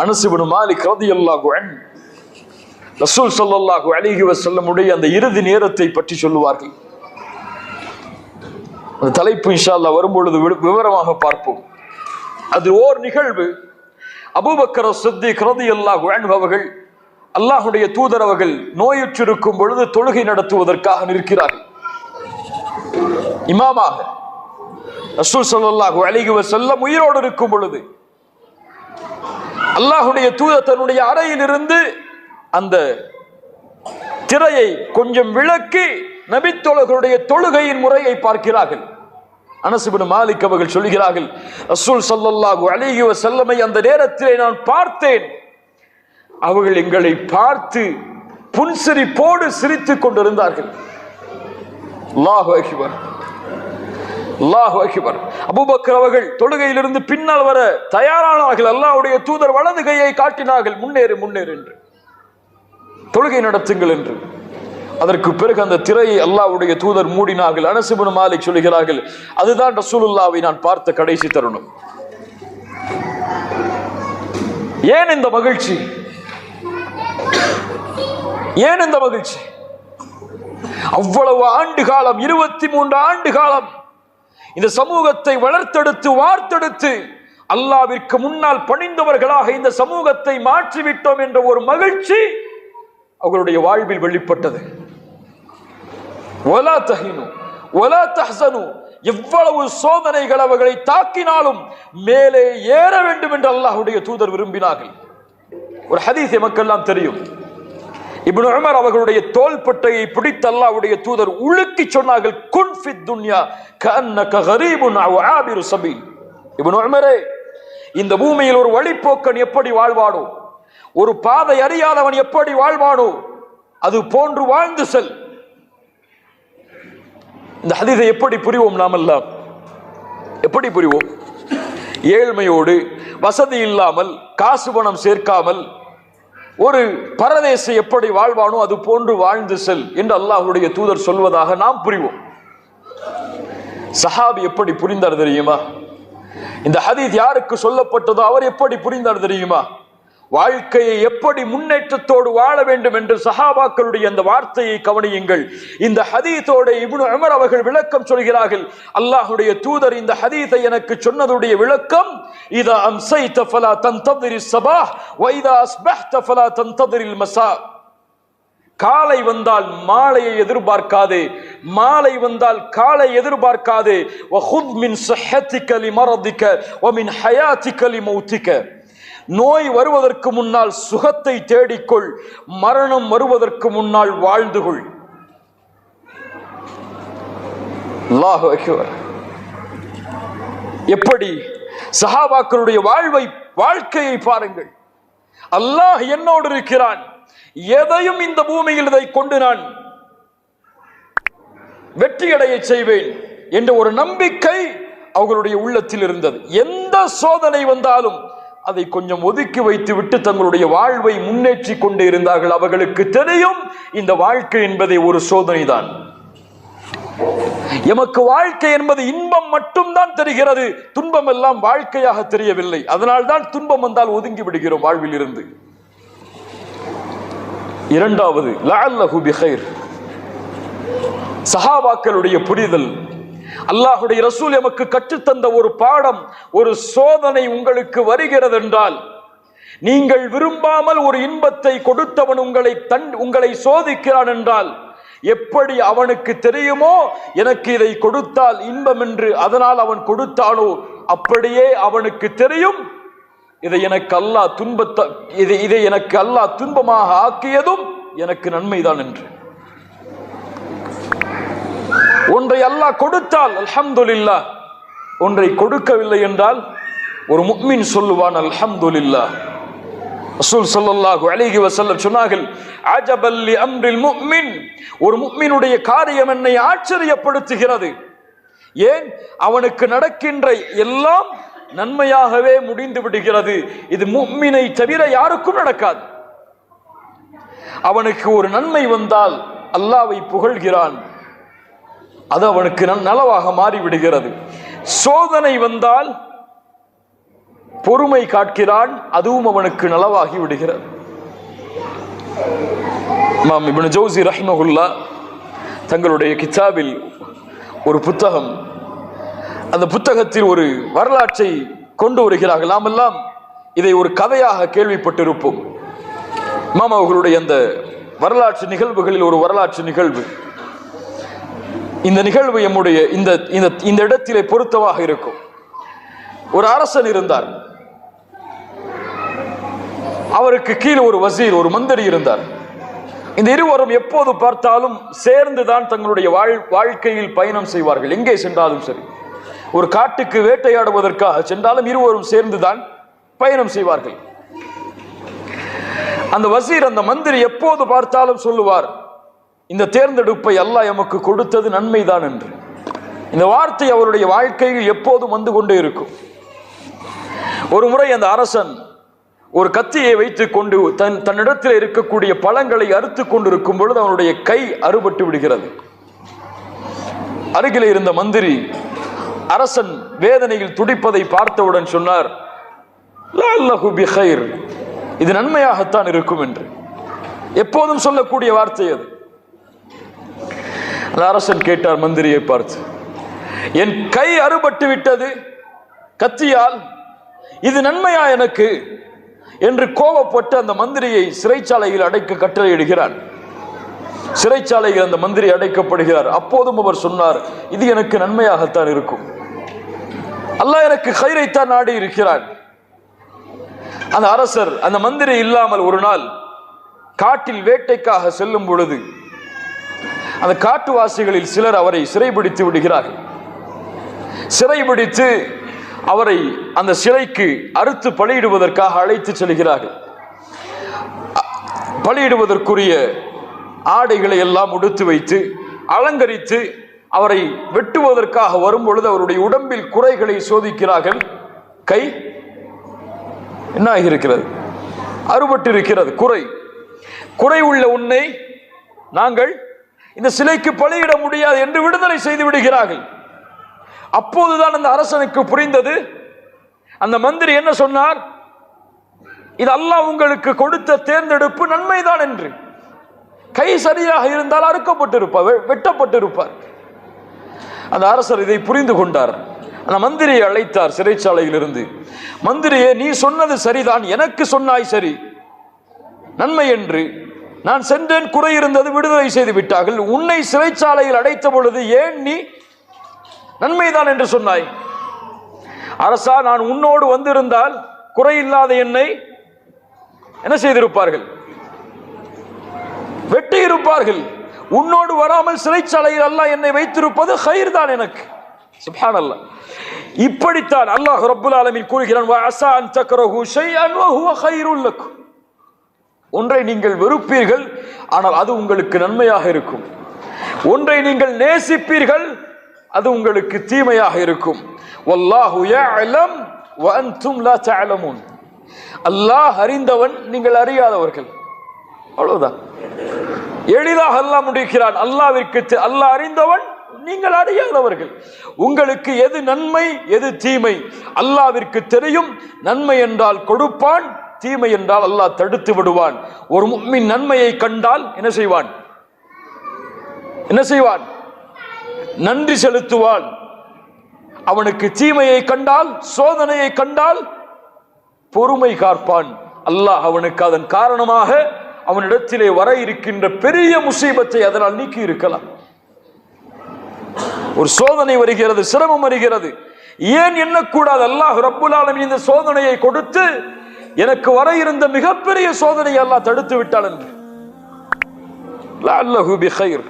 அனஸ் இப்னு மாலிக் ரலியல்லாஹு அன்ஹு ரசூல் ஸல்லல்லாஹு அலைஹி வஸல்லம் உடைய அந்த இறுதி நேரத்தை பற்றி சொல்லுவார்கள். அந்த தலைப்பு இன்ஷா அல்லாஹ் வரும்பொழுது விவரமாக பார்ப்போம். அது ஓர் நிகழ்வு. அபூபக்கர் சித்திக் ரலியல்லாஹு அன்ஹு அவர்கள் அல்லாஹ்வுடைய தூதர் அவர்கள் நோயுற்றிருக்கும் பொழுது தொழுகை நடத்துவதற்காக நிற்கிறார்கள். இமாமாக ரசூல் ஸல்லல்லாஹு அலைஹி வஸல்லம் உயிரோடு இருக்கும் பொழுது அல்லாஹ்வுடைய தூதர் தன்னுடைய அறையில் இருந்து அந்த திரையை கொஞ்சம் விலக்கி நபித்தோழர்களுடைய தொழுகையின் முறையை பார்க்கிறார்கள். அனஸ் இப்னு மாலிக் அவர்கள் சொல்கிறார்கள், ரசூல் ஸல்லல்லாஹு அலைஹி வஸல்லமை அந்த நேரத்திலே நான் பார்த்தேன். அவர்கள் எங்களை பார்த்து புன்சிரிப்போடு சிரித்துக் கொண்டிருந்தார்கள். அல்லாஹு அக்பர், அல்லாஹு அக்பர். அபூபக்கர் அவர்கள் தொழுகையிலிருந்து பின்னால் வர தயாரானார்கள். அல்லாஹ்வுடைய தூதர் வலது கையை காட்டினார்கள், முன்னேறு முன்னேறு என்று, தொழுகை நடத்துங்கள் என்று. அதற்கு பிறகு அந்த திரையை அல்லாஹ்வுடைய தூதர் மூடினார்கள். அனஸ் இப்னு மாலிக் சொல்கிறார்கள், அதுதான் ரசூலுல்லாஹ்வை நான் பார்த்த கடைசி தருணம். ஏன் இந்த மகிழ்ச்சி? ஏன் இந்த மகிழ்ச்சி? அவ்வளவு ஆண்டு காலம், 23 ஆண்டு காலம் இந்த சமூகத்தை வளர்த்தெடுத்து வார்த்தெடுத்து அல்லாஹ்விற்கு முன்னால் பணிந்தவர்களாக இந்த சமூகத்தை மாற்றிவிட்டோம் என்ற ஒரு மகிழ்ச்சி அவர்களுடைய வாழ்வில் வெளிப்பட்டது. வலா தஹினு வலா தஹ்சனு, எவ்வளவு சோதனைகள் அவர்களை தாக்கினாலும் மேலே ஏற வேண்டும் என்று அல்லாஹ்வுடைய தூதர் விரும்பினார்கள். ஒரு ஹதீஸ் எமக்கெல்லாம் தெரியும். இப்னு உமர் அவர்களுடைய தோள்பட்டையை பிடித்து அல்லாஹ்வுடைய தூதர் உலுக்கி சொன்னார்கள், குன் ஃபித் துன்யா கஅன்னக கரீபுன் அவ் ஆபிரு சபீல். இப்னு உமரே, இந்த பூமியில் ஒரு வழிப்போக்கன் எப்படி வாழ்வானோ, ஒரு பாதை அறியாதவன் எப்படி வாழ்வானோ, அது போன்று வாழ்ந்து செல். இந்த ஹதீஸை எப்படி புரிவோம்? நாமெல்லாம் எப்படி புரிவோம்? ஏழ்மையோடு, வசதி இல்லாமல், காசு பணம் சேர்க்காமல் ஒரு பரதேசி எப்படி வாழ்வானோ அது போன்று வாழ்ந்து செல் என்று அல்லாஹ்வுடைய தூதர் சொல்வதாக நாம் புரிவோம். சஹாபி எப்படி புரிந்தார் தெரியுமா? இந்த ஹதீஸ் யாருக்கு சொல்லப்பட்டதோ அவர் எப்படி புரிந்தார் தெரியுமா? வாழ்க்கையை எப்படி முன்னேற்றத்தோடு வாழ வேண்டும் என்று சஹாபாக்களுடைய அந்த வார்த்தையை கவனியுங்கள். இந்த ஹதீஸோட இப்னு உமர் அவர்கள் விளக்கம் சொல்கிறார்கள். அல்லாஹ்வுடைய தூதர் இந்த ஹதீஸை எனக்கு சொன்னதுடைய விளக்கம், இதா அம்சைத ஃபலா தன்ததிரிஸ் ஸபாஹ் வ இதா அஸ்பஹ்த ஃபலா தன்ததிரில் மஸா. காலை வந்தால் மாலையை எதிர்பார்க்காதே, மாலை வந்தால் காலை எதிர்பார்க்காதே. வ குத் மின் ஸஹ்ஹதிக லிமரதிக வ மின் ஹயாதிக லிமௌதிக. நோய் வருவதற்கு முன்னால் சுகத்தை தேடிக்கொள், மரணம் வருவதற்கு முன்னால் வாழ்ந்து கொள். அல்லாஹு அக்பர். எப்படி சஹாபாக்களுடைய வாழ்க்கையை பாருங்கள். அல்லாஹ் என்னோடு இருக்கிறான், எதையும் இந்த பூமியில் இதை கொண்டு நான் வெற்றியடைய செய்வேன் என்ற ஒரு நம்பிக்கை அவர்களுடைய உள்ளத்தில் இருந்தது. எந்த சோதனை வந்தாலும் அதை கொஞ்சம் ஒதுக்கி வைத்து விட்டு தங்களுடைய வாழ்வை முன்னேற்றி கொண்டே இருந்தார்கள். அவர்களுக்கு தெரியும் இந்த வாழ்க்கை என்பதை ஒரு சோதனை தான். எமக்கு வாழ்க்கை என்பது இன்பம் மட்டும்தான் தெரிகிறது, துன்பம் எல்லாம் வாழ்க்கையாக தெரியவில்லை. அதனால்தான் துன்பம் வந்தால் ஒதுங்கி விடுகிறோம் வாழ்வில் இருந்து. இரண்டாவது, லஅல்லஹு பிகைர். சஹாபாக்களுடைய புரிதல், அல்லாஹ்வுடைய ரசூல் எமக்கு கற்றுத்தந்த ஒரு பாடம். ஒரு சோதனை உங்களுக்கு வருகிறது என்றால், நீங்கள் விரும்பாமல் ஒரு இன்பத்தை கொடுத்தவன் உங்களை சோதிக்கிறான் என்றால், எப்படி அவனுக்கு தெரியுமோ எனக்கு இதை கொடுத்தால் இன்பம் என்று, அதனால் அவன் கொடுத்தானோ அப்படியே அவனுக்கு தெரியும் இதை எனக்கு அல்லாஹ் துன்பமாக ஆக்கியதும் எனக்கு நன்மைதான் என்று. ஒன்றை அல்லாஹ் கொடுத்தால் அல்ஹம்துலில்லாஹ், ஒன்றை கொடுக்கவில்லை என்றால் ஒரு முஃமின் சொல்லுவான் அல்ஹம்துலில்லாஹ். ரசூல் ஸல்லல்லாஹு அலைஹி வஸல்லம் சொன்னார்கள், அஜபல் லி அம்ரில் முஃமின். ஒரு முஃமினுடைய காரியம் என்னை ஆச்சரியப்படுத்துகிறது. ஏன்? அவனுக்கு நடக்கின்ற எல்லாம் நன்மையாகவே முடிந்து விடுகிறது. இது முஃமினை தவிர யாருக்கும் நடக்காது. அவனுக்கு ஒரு நன்மை வந்தால் அல்லாஹ்வை புகழ்கிறான், அது அவனுக்கு நலவாக மாறிவிடுகிறது. சோதனை வந்தால் பொறுமை காட்கிறான், அதுவும் அவனுக்கு நலவாகி விடுகிறது. இமாம் இப்னு ஜௌசி ரஹிமஹுல்லாஹ் தங்களுடைய கிதாபில் ஒரு புத்தகம், அந்த புத்தகத்தில் ஒரு வரலாற்றை கொண்டு வருகிறார்கள். நாமெல்லாம் இதை ஒரு கதையாக கேள்விப்பட்டிருப்போம். இமாம் அவர்களுடைய அந்த வரலாற்று நிகழ்வுகளில் ஒரு வரலாற்று நிகழ்வு. இந்த நிகழ்வு நம்முடைய இந்த இடத்திலே பொருத்தமாக இருக்கும். ஒரு அரசன் இருந்தார். அவருக்கு கீழே ஒரு வசீர், ஒரு மந்திரி இருந்தார். இந்த இருவரும் எப்போது பார்த்தாலும் சேர்ந்துதான் தங்களுடைய வாழ்க்கையில் பயணம் செய்வார்கள். எங்கே சென்றாலும் சரி, ஒரு காட்டுக்கு வேட்டையாடுவதற்காக சென்றாலும் இருவரும் சேர்ந்துதான் பயணம் செய்வார்கள். அந்த வசீர், அந்த மந்திரி எப்போது பார்த்தாலும் சொல்லுவார், இந்த தேர்ந்தெடுப்பை அல்லாஹ் எமக்கு கொடுத்தது நன்மைதான் என்று. இந்த வார்த்தை அவருடைய வாழ்க்கையில் எப்போதும் வந்து கொண்டே இருக்கும். ஒரு முறை அந்த அரசன் ஒரு கத்தியை வைத்துக் கொண்டு தன்னிடத்தில் இருக்கக்கூடிய பழங்களை அறுத்து கொண்டிருக்கும் பொழுது அவனுடைய கை அறுபட்டு விடுகிறது. அருகிலே இருந்த மந்திரி அரசன் வேதனையில் துடிப்பதை பார்த்தவுடன் சொன்னார், இது நன்மையாகத்தான் இருக்கும் என்று. எப்போதும் சொல்லக்கூடிய வார்த்தை அது. அந்த அரசன் கேட்டார் மந்திரியை பார்த்து, என் கை அறுபட்டு விட்டது கத்தியால், இது நன்மையா எனக்கு என்று கோபப்பட்டு அந்த மந்திரியை சிறைச்சாலையில் அடைக்க கட்டளையிடுகிறான். சிறைச்சாலையில் அந்த மந்திரி அடைக்கப்படுகிறார். அப்போதும் அவர் சொன்னார், இது எனக்கு நன்மையாகத்தான் இருக்கும், அல்லாஹ் எனக்கு கைரைத்தான் நாடி இருக்கிறான். அந்த அரசர் அந்த மந்திரி இல்லாமல் ஒரு நாள் காட்டில் வேட்டைக்காக செல்லும் பொழுது அந்த காட்டுவாசிகளில் சிலர் அவரை சிறைபிடித்து விடுகிறார்கள். சிறைபிடித்து அவரை அந்த சிலைக்கு அறுத்து பலியிடுவதற்காக அழைத்து செல்கிறார்கள். பலியிடுவதற்குரிய ஆடைகளை எல்லாம் உடுத்து வைத்து அலங்கரித்து அவரை வெட்டுவதற்காக வரும் பொழுது அவருடைய உடம்பில் குறைகளை சோதிக்கிறார்கள். கை என்ன ஆகியிருக்கிறது? அறுபட்டு இருக்கிறது. குறை உள்ள உன்னை நாங்கள் இந்த சிலைக்கு பலியிட முடியாது என்று விடுதலை செய்து விடுகிறார்கள். அப்போதுதான் அந்த அரசனுக்கு புரிந்தது. அந்த மந்திரி என்ன சொன்னார், இது அல்லாஹ் உங்களுக்கு கொடுத்த தேர்ந்தெடுப்பு நன்மைதான் என்று. கை சரியாக இருந்தால் அறுக்கப்பட்டிருப்பார், வெட்டப்பட்டிருப்பார். அந்த அரசர் இதை புரிந்து கொண்டார். அந்த மந்திரியை அழைத்தார் சிறைச்சாலையில் இருந்து. மந்திரியே, நீ சொன்னது சரிதான், எனக்கு சொன்னாய் சரி, நன்மை என்று. நான் சென்றேன், குறை இருந்தது, விடுதலை செய்து விட்டார்கள். உன்னை சிறைச்சாலையில் அடைத்த பொழுது ஏன் நீ நன்மைதான் என்று சொன்னாய்? அரசா, நான் உன்னோடு வந்திருந்தால் குறையில்லாத என்னை என்ன செய்திருப்பார்கள்? வெட்டி இருப்பார்கள். உன்னோடு வராமல் சிறைச்சாலையில் அல்லாஹ் என்னை வைத்திருப்பது கைர் தான் எனக்கு. சுப்ஹானல்லாஹ். இப்படித்தான் அல்லாஹ் ரப்புல் ஆலமீன் கூறுகிறான், வஅஸா அன் தக்ரஹு ஷைஅன் வஹுவ கைருல் லக்கும். ஒன்றை நீங்கள் வெறுப்பீர்கள், ஆனால் அது உங்களுக்கு நன்மையாக இருக்கும். ஒன்றை நீங்கள் நேசிப்பீர்கள், அது உங்களுக்கு தீமையாக இருக்கும். வல்லாஹு யஅலம் வ அன்தும் லா தஅலமூன். அல்லாஹ் அறிந்தவன், நீங்கள் அறியாதவர்கள். அவ்வளவுதான். எளிதாக அல்லாஹ் முடிக்கிறான். அல்லாஹ் அறிந்தவன், நீங்கள் அறியாதவர்கள். உங்களுக்கு எது நன்மை எது தீமை அல்லாஹ்விற்கு தெரியும். நன்மை என்றால் கொடுப்பான், தீமை என்றால் அல்லாஹ் தடுத்து விடுவான். ஒரு முஃமின் நன்மையை கண்டால் என்ன செய்வான்? நன்றி செலுத்துவான். அவனுக்கு தீமையை கண்டால், சோதனையை கண்டால் பொறுமை காப்பான். அல்லாஹ் அவனுக்கு அதன் காரணமாக அவனிடத்திலே வர இருக்கின்ற பெரிய முசீபத்தை அதனால் நீக்கி இருக்கலாம். ஒரு சோதனை வருகிறது, சிரமம் வருகிறது, ஏன் எண்ணக்கூடாது? அல்லாஹ் ரப்புல் ஆலமீன் இந்த சோதனையை கொடுத்து எனக்கு வர இருந்த மிகப்பெரிய சோதனையை அல்லாஹ் தடுத்து விட்டான் என்று. லஅல்லஹு பிகைர்.